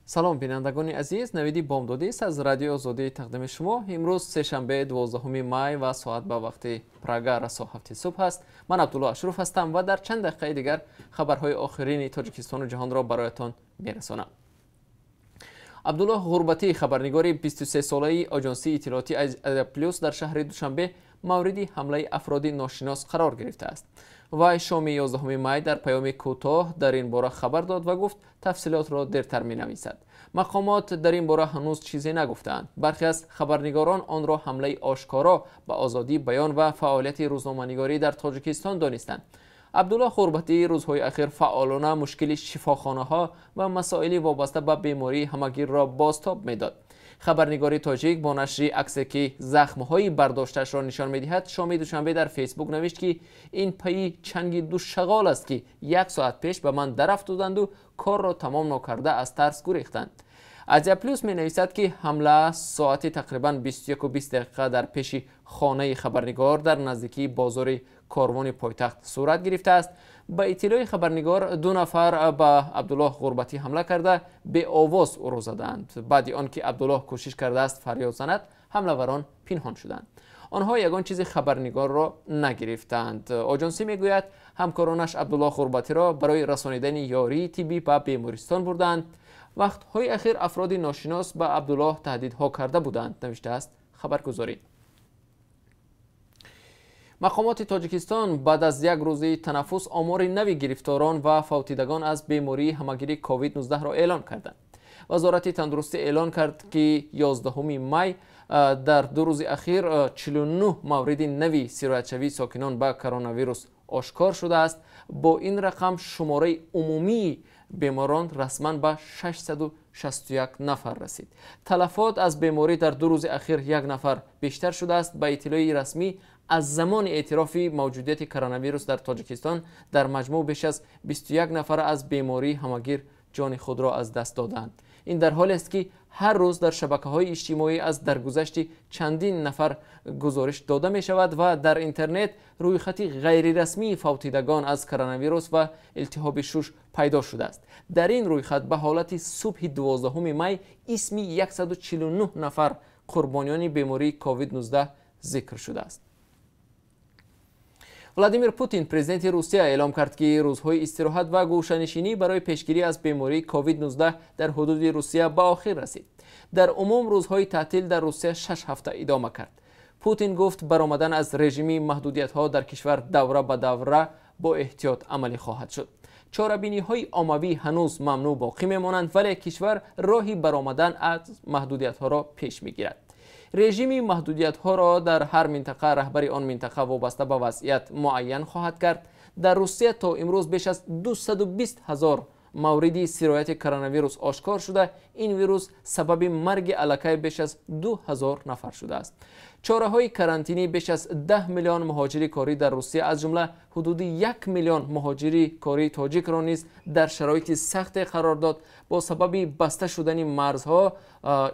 سلام بینندگان عزیز، نویدی بامدادی است از رادیو آزادی تقدیم شما. امروز سه‌شنبه 12 می و ساعت به وقت پراگا رسا 7 صبح است. من عبدالله اشرف هستم و در چند دقیقه دیگر خبرهای آخرین تاجیکستان و جهان را برایتان میرسانم. عبدالله غربتی، خبرنگار 23 ساله آژانسی اطلاعاتی ادیا پلاس در شهر دوشنبه مورد حمله افراد ناشناس قرار گرفته است. وی شام 11 می در پیام کوتاه در این باره خبر داد و گفت تفصیلات را دیرتر می نویسد. مقامات در این باره هنوز چیزی نگفتند. برخی از خبرنگاران آن را حمله آشکارا به آزادی بیان و فعالیت روزنامه‌نگاری در تاجیکستان دانستند. عبدالله غربتی روزهای اخیر فعالانه مشکل شفاخانه‌ها و مسائل وابسته به بیماری همگیر را بازتاب می‌داد. خبرنگار تاجیک با نشر عکسی که زخم‌های برداشتش را نشان می‌دهد شام دوشنبه در فیسبوک نوشت که این پی چنگ دو شغال است که 1 ساعت پیش به من درافتادند و کار را تمام نکرده از ترس گریختند. ادیا پلاس می نویسد که حمله ساعت تقریباً 21:20 در پیش خانه خبرنگار در نزدیکی بازار کاروان پایتخت صورت گرفته است. با اطلاع خبرنگار 2 نفر به عبدالله غربتی حمله کرده به آواز او را زدند. بعد آنکه عبدالله کوشش کرده است فریاد زند، حمله‌وران پنهان شدند. آنها یگان چیز خبرنگار را نگرفتند. آژانسی میگوید همکارانش عبدالله غربتی را برای رسانیدن یاری طبی به بیمارستان بردند. وقت‌های اخیر افراد ناشناس به عبدالله تهدیدها کرده بودند، نوشته است خبرگزاری. مقامات تاجیکستان بعد از 1 روز تنفس آمار نوی گرفتاران و فوتیدگان از بیماری همگیری کووید 19 را اعلان کردند. وزارت تندرستی اعلان کرد که 11 می در 2 روز اخیر 49 مورد نوی سیرایت‌شوی ساکنان با کرونا ویروس آشکار شده است. با این رقم شماره عمومی بیماران رسما به 661 نفر رسید. تلفات از بیماری در 2 روز اخیر 1 نفر بیشتر شده است. به اطلاع رسمی از زمان اعتراف موجودیت کرونا ویروس در تاجیکستان در مجموع بیش از 21 نفر از بیماری همگیر جان خود را از دست دادند. این در حالی است که هر روز در شبکه‌های اجتماعی از درگذشت چندین نفر گزارش داده می شود و در اینترنت رویخطی غیر رسمی فوتیدگان از کرونا ویروس و التهاب شش پیدا شده است. در این رویخط به حالت صبح 12 می اسم 149 نفر قربانیان بیماری کووید 19 ذکر شده است. ولادیمیر پوتین پرزیدنت روسیه اعلام کرد که روزهای استراحت و گوشه‌نشینی برای پیشگیری از بیماری کووید 19 در حدود روسیه به آخر رسید. در عموم روزهای تعطیل در روسیه 6 هفته ادامه کرد. پوتین گفت برآمدن از رژیم محدودیت‌ها در کشور دوره به دوره با احتیاط عملی خواهد شد. چاره‌بینی‌های عمومی هنوز ممنوع باقی می‌مانند، ولی کشور راهی برآمدن از محدودیت‌ها را پیش می‌گیرد. رژیم محدودیت‌ها را در هر منطقه رهبر آن منطقه وابسته به وضعیت معین خواهد کرد. در روسیه تا امروز بیش از 220,000 مورد سرایت کرونا ویروس آشکار شده. این ویروس سبب مرگ الکی بیش از 2000 نفر شده است. چاره‌های کرانتینی بیش از 10 میلیون مهاجر کاری در روسیه از جمله حدود 1 میلیون مهاجر کاری تاجیک را نیز در شرایط سخت قرار داد. با سبب بسته شدن مرزها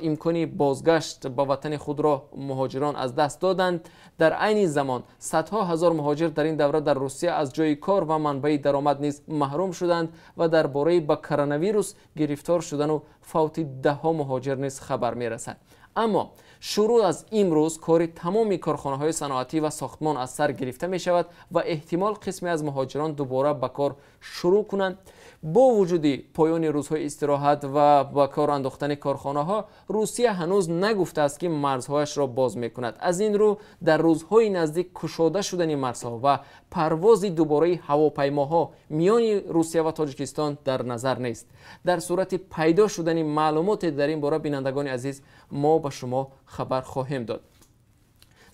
امکان بازگشت به وطن خود را مهاجران از دست دادند. در عین زمان صدها هزار مهاجر در این دوره در روسیه از جای کار و منبع درآمد نیز محروم شدند و درباره به کرونا ویروس گرفتار شدن و فوت ده‌ها مهاجر نیز خبر می‌رسد. اما شروع از امروز کار تمامی کارخانه‌های صنعتی و ساختمان از سر گرفته می شود و احتمال قسمی از مهاجران دوباره به کار شروع کنند. با وجود پایان روزهای استراحت و با کار انداختن کارخانه‌ها، روسیه هنوز نگفته است که مرزهایش را باز می‌کند. از این رو در روزهای نزدیک گشوده شدن مرزها و پرواز دوباره هواپیماها میان روسیه و تاجیکستان در نظر نیست. در صورت پیدا شدن معلومات در این باره بینندگان عزیز ما به شما خبر خواهیم داد.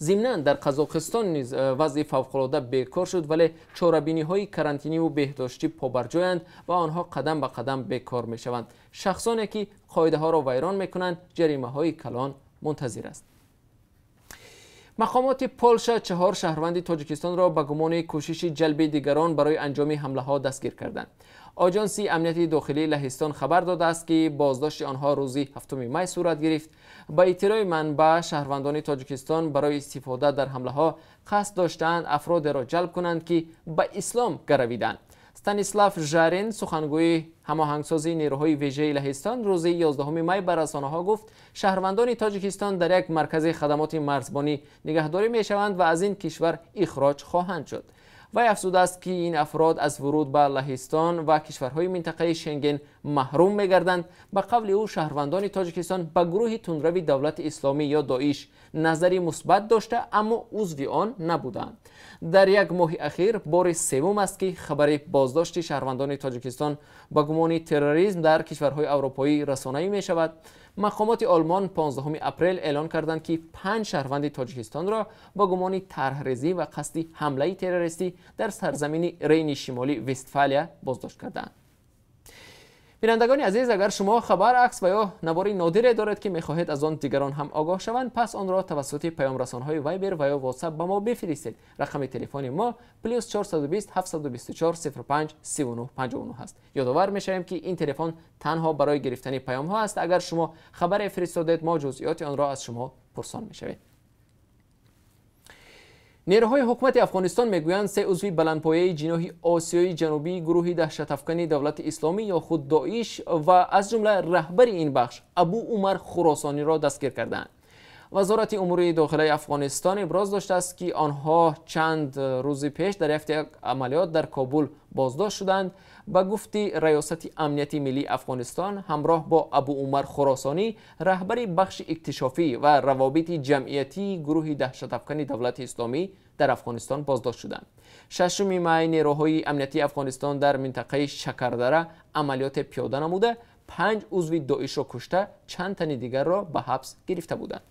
ضمناً در قزاقستان نیز وضع فوق‌العاده بیکار شد، ولی چاره‌بینی‌های کرانتینی و بهداشتی پابرجایند و آنها قدم به قدم بیکار می‌شوند. شخصانی که قاعده‌ها را ویران می‌کنند جریمه‌های کلان منتظر است. مقامات پولشا 4 شهروند تاجیکستان را به گمان کوشش جلب دیگران برای انجام حمله‌ها دستگیر کردند. آژانسی امنیتی داخلی لهستان خبر داده است که بازداشت آنها روز 7 می صورت گرفت. با اطلاع منبع، شهروندان تاجیکستان برای استفاده در حمله‌ها قصد داشتند افراد را جلب کنند که به اسلام گرویدند. ستانیسلاف ژارین سخنگوی هماهنگسازی نیروهای ویژه لهستان روز 11 می بر رسانه‌ها گفت شهروندان تاجیکستان در یک مرکز خدمات مرزبانی نگهداری می‌شوند و از این کشور اخراج خواهند شد. وی افزوده است که این افراد از ورود به لهستان و کشورهای منطقه شنگن محروم می‌گردند. به قول او شهروندان تاجیکستان به گروه تندروی دولت اسلامی یا داعش نظری مثبت داشته اما عضو آن نبودند. در یک ماه اخیر بار سوم است که خبر بازداشت شهروندان تاجیکستان با گمان تروریسم در کشورهای اروپایی رسانه‌ای می شود. مقامات آلمان 15 اپریل اعلان کردند که 5 شهروند تاجیکستان را با گمان طرح‌ریزی و قصد حمله تروریستی در سرزمین رین شمالی وستفالیا بازداشت کردند. بینندگان عزیز، اگر شما خبر، عکس و یا نواری نادری دارید که می‌خواهید از آن دیگران هم آگاه شوند، پس آن را توسط پیام رسان‌های وایبر و یا واتساپ به ما بفرستید. رقم تلفن ما +420 724 05 39 59 است. یادآور می‌شویم که این تلفن تنها برای گرفتن پیام‌ها است. اگر شما خبر فرستادید ما جزئیات آن را از شما پرسان می‌شویم. نیروهای حکومت افغانستان میگویند 3 عضو بلندپایه جناح آسیای جنوبی گروه دهشت دولت اسلامی یا خود داعش و از جمله رهبر این بخش ابو عمر خراسانی را دستگیر کردند. وزارت امور داخلی افغانستان ابراز داشته است که آنها چند روز پیش در یک عملیات در کابل بازداشت شدند. به گفته ریاست امنیت ملی افغانستان همراه با ابو عمر خراسانی رهبر بخش اکتشافی و روابط جمعیتی گروه دهشت دولت اسلامی در افغانستان بازداشت شدند. 6 می نیروهای امنیتی افغانستان در منطقه شکردره عملیات پیاده نموده 5 عضو داعش را کشته چند تن دیگر را به حبس گرفته بودند.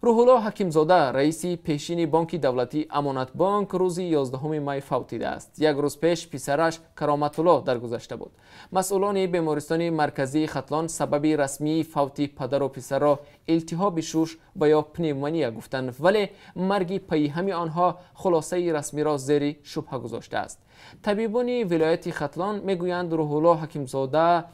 روح الله حکیمزاده رئیس پیشین بانک دولتی امانت بانک روز 11 می فوتیده است. یک روز پیش پسرش کرامت الله درگذشته بود. مسئولان بیمارستان مرکزی ختلان سبب رسمی فوت پدر و پسر را التهاب شوش و یا پنیمونیا گفتند، ولی مرگ پیهم آنها خلاصه رسمی را زیر شبهه گذاشته است. طبیبان ولایت ختلان میگویند روح الله حکیمزاده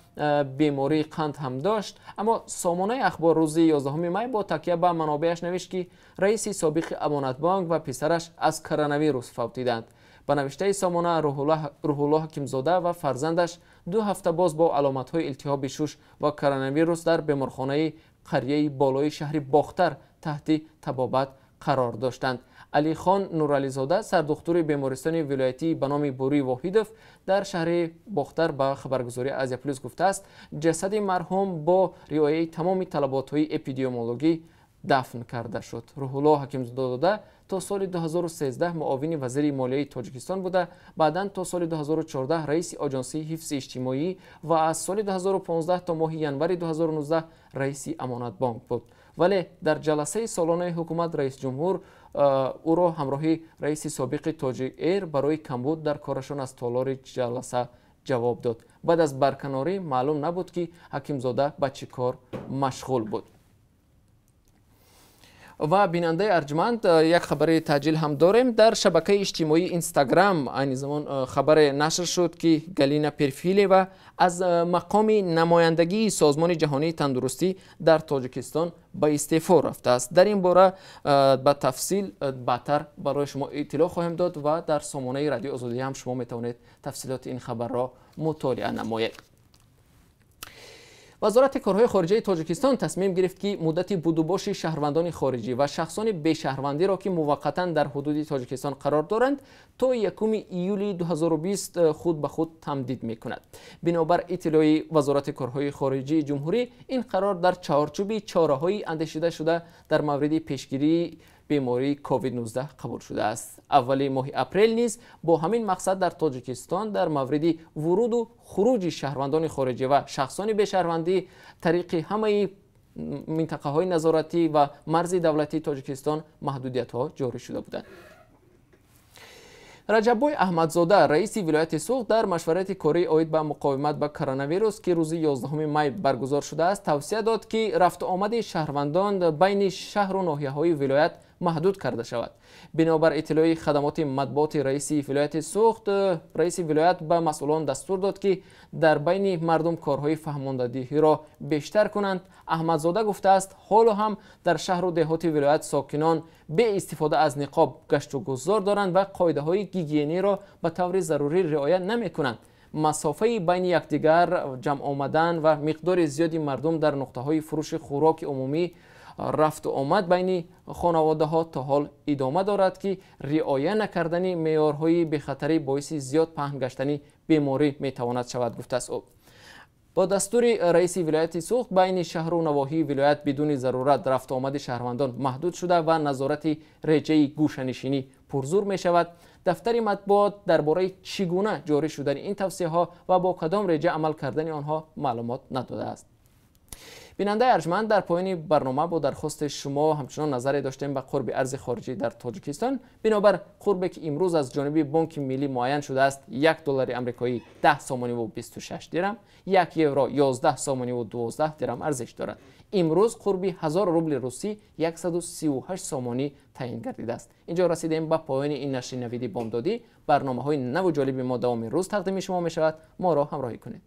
بیماری قند هم داشت، اما سامانه اخبار روز 11 می با تکیه به منابعش نوشت که رئیس سابق امانت بانک و پسرش از کرونا ویروس فوتیدند. به نوشته سامانه روح الله حکیمزاده و فرزندش 2 هفته باز با علامت‌های التهاب شوش و کرونا ویروس در بیمارخانه قریه بالای شهر باختر تحت طبابت قرار داشتند. علی خان نورعلیزاده سردختور بیمارستان ولایتی به نام بوری واحدوف در شهر باختر به خبرگزاری آزیا پلاس گفته است جسد مرحوم با رعایت تمام طلبات‌های اپیدمیولوژی دفن کرده شد. روح الله حکیمزاده تا سال 2013 معاون وزیر مالیه تاجیکستان بوده، بعداً تا سال 2014 رئیس آژانسی حفظ اجتماعی و از سال 2015 تا ماه ینور 2019 رئیس امانت بانک بود. ولی در جلسه سالانه حکومت رئیس جمهور او را همراهی رئیس سابق تاجیک ایر برای کمبود در کارشان از تالار جلسه جواب داد. بعد از برکناری معلوم نبود که حکیمزاده به چه کار مشغول بود. و بیننده ارجمند، یک خبر تعجیل هم داریم. در شبکه اجتماعی اینستاگرام این زمان خبر نشر شد که گالینا پرفیلیوا از مقام نمایندگی سازمان جهانی تندرستی در تاجیکستان به استعفا رفته است. در این باره به تفصیل بعدتر برای شما اطلاع خواهیم داد و در سامانه رادیو آزادی هم شما میتوانید تفصیلات این خبر را مطالعه نمایید. وزارت کارهای خارجه تاجیکستان تصمیم گرفت که مدت بود و باش شهروندان خارجی و شخصان بی شهروندی را که موقتا در حدود تاجیکستان قرار دارند تا 1 ایولی 2020 خود به خود تمدید می‌کند. بنابر اطلاع وزارت کارهای خارجه جمهوری، این قرار در چارچوب چاره‌های اندیشیده شده در مورد پیشگیری بیماری کووید 19 قبول شده است. اول ماه اپریل نیز با همین مقصد در تاجیکستان در مورد ورود و خروج شهروندان خارجی و شخصان به شهروندی طریق همه منطقه های نظارتی و مرز دولتی تاجیکستان محدودیت ها جاری شده بودند. رجب‌بای احمدزاده رئیس ولایت سوق در مشورت کاری عاید به مقاومت با کرونا ویروس که روز 11 می برگزار شده است توصیه داد که رفت آمد شهروندان بین شهر و ناحیه‌های ولایت محدود کرده شود. بنابر اطلاع خدمات مطبوعات رئیس ولایت سوخت، رئیس ولایت به مسئولان دستور داد که در بین مردم کارهای فهماندهی را بیشتر کنند. احمدزاده گفته است حالا هم در شهر و دهات ولایت ساکنان به استفاده از نقاب گشت و گذار دارند و قاعده های گیگینی را به طور ضروری رعایت نمی کنند. مسافه بین یکدیگر جمع آمدن و مقدار زیادی مردم در نقطه های فروش خوراک عمومی رفت و آمد بین خانواده ها تا حال ادامه دارد که رعایت نکردن معیارهای بخطری باعث زیاد پهن گشتن بیماری میتواند شود، گفته است او. با دستور رئیس ولایت سوخت بین شهر و نواحی ولایت بدون ضرورت رفت و آمد شهروندان محدود شده و نظارت رجه گوشه‌نشینی پرزور می شود. دفتر مطبوعات درباره چگونه جاری شدن این توصیه ها و با کدام رجه عمل کردن آنها معلومات نداده است. بیننده ارجمند، در پایان برنامه با درخواست شما همچنان نظری داشتیم به قرب ارز خارجی در تاجیکستان. بنابر قربی که امروز از جانب بانک ملی معین شده است، $1 آمریکایی 10 سامانی و 26 درم، 1 یورو 11 سامانی و 12 درم ارزش دارد. امروز قرب 1000 روبل روسی 138 سامانی تعیین گردیده است. اینجا رسیدیم به پایان این نشر نویدی بامدادی. برنامه‌های نو و جالب ما دوام روز تقدیم شما می شود. ما را همراهی کنید.